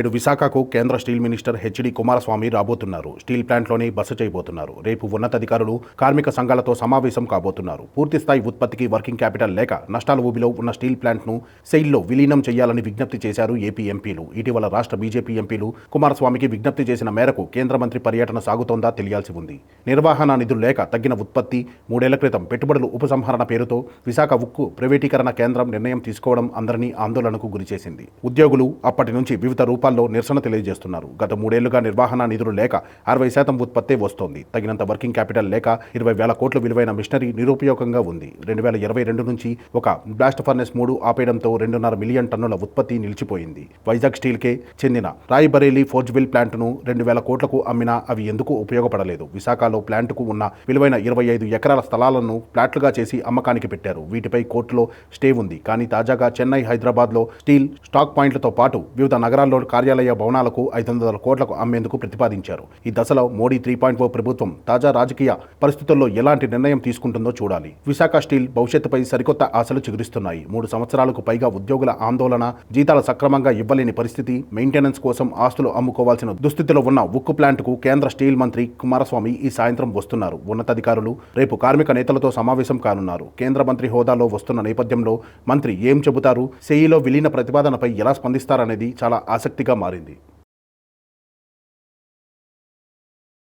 నేడు విశాఖకు కేంద్ర స్టీల్ మినిస్టర్ హెచ్డి కుమారస్వామి రాబోతున్నారు. స్టీల్ ప్లాంట్లోనే బస చేయబోతున్నారు. రేపు ఉన్నతాధికారులు కార్మిక సంఘాలతో సమావేశం కాబోతున్నారు. పూర్తిస్థాయి ఉత్పత్తికి వర్కింగ్ క్యాపిటల్ లేక నష్టాల ఊబిలో ఉన్న స్టీల్ ప్లాంట్ను సెయిల్లో విలీనం చేయాలని విజ్ఞప్తి చేశారు ఏపీ ఎంపీలు. ఇటీవల రాష్ట్ర బీజేపీ ఎంపీలు కుమారస్వామికి విజ్ఞప్తి చేసిన మేరకు కేంద్ర మంత్రి పర్యటన సాగుతోందా తెలియాల్సి ఉంది. నిర్వహణ నిధులు లేక తగ్గిన ఉత్పత్తి, 3 ఏళ్ల క్రితం పెట్టుబడులు ఉపసంహరణ పేరుతో విశాఖ ఉక్కు ప్రైవేటీకరణ కేంద్రం నిర్ణయం తీసుకోవడం అందరినీ ఆందోళనకు గురిచేసింది. ఉద్యోగులు అప్పటి నుంచి వివిధ రూపాల్లో నిరసన తెలియజేస్తున్నారు. గత 3 ఏళ్లుగా నిర్వహణ నిధులు లేక 60% ఉత్పత్తే వస్తోంది. తగినంత వర్కింగ్ క్యాపిటల్ లేక 20,000 కోట్ల విలువైన మిషనరీ నిరుపయోగంగా ఉంది. 2022 నుంచి ఒక బ్లాస్ట్ ఫర్నెస్ 3 ఆపేయడంతో 2.5 మిలియన్ టన్నుల ఉత్పత్తి నిలిచిపోయింది. వైజాగ్ స్టీల్కే చెందిన రాయ్బరేలీ ఫోర్జ్విల్ ప్లాంట్ను 2,000 కోట్లకు అమ్మినా అవి ఎందుకు ఉపయోగపడలేదు. విశాఖలో ప్లాంట్కు ఉన్న విలువైన 25 ఎకరాల స్థలాలను ప్లాట్లుగా చేసి అమ్మకానికి పెట్టారు. వీటిపై కోర్టులో స్టే ఉంది. కానీ తాజాగా చెన్నై, హైదరాబాద్లో స్టీల్ స్టాక్ పాయింట్లతో పాటు వివిధ నగరాల్లో కార్యాలయ భవనాలకు 500 కోట్లకు అమ్మేందుకు ప్రతిపాదించారు. ఈ దశలో మోడీ 3.0 ప్రభుత్వం తాజా రాజకీయ పరిస్థితుల్లో ఎలాంటి నిర్ణయం తీసుకుంటుందో చూడాలి. విశాఖ స్టీల్ భవిష్యత్తుపై సరికొత్త ఆశలు చిగురిస్తున్నాయి. 3 సంవత్సరాలకు పైగా ఉద్యోగుల ఆందోళన, జీతాలు సక్రమంగా ఇవ్వలేని పరిస్థితి, మెయింటెనెన్స్ కోసం ఆస్తులు అమ్ముకోవాల్సిన దుస్థితిలో ఉన్న ఉక్కు ప్లాంట్కు కేంద్ర స్టీల్ మంత్రి కుమారస్వామి ఈ సాయంత్రం వస్తున్నారు. ఉన్నతాధికారులు రేపు కార్మిక నేతలతో సమావేశం కానున్నారు. కేంద్ర మంత్రి హోదాలో వస్తున్న నేపథ్యంలో మంత్రి ఏం చెబుతారు, సెయిలో విలీన ప్రతిపాదనపై ఎలా స్పందిస్తారనేది చాలా ఆసక్తిగా మారింది.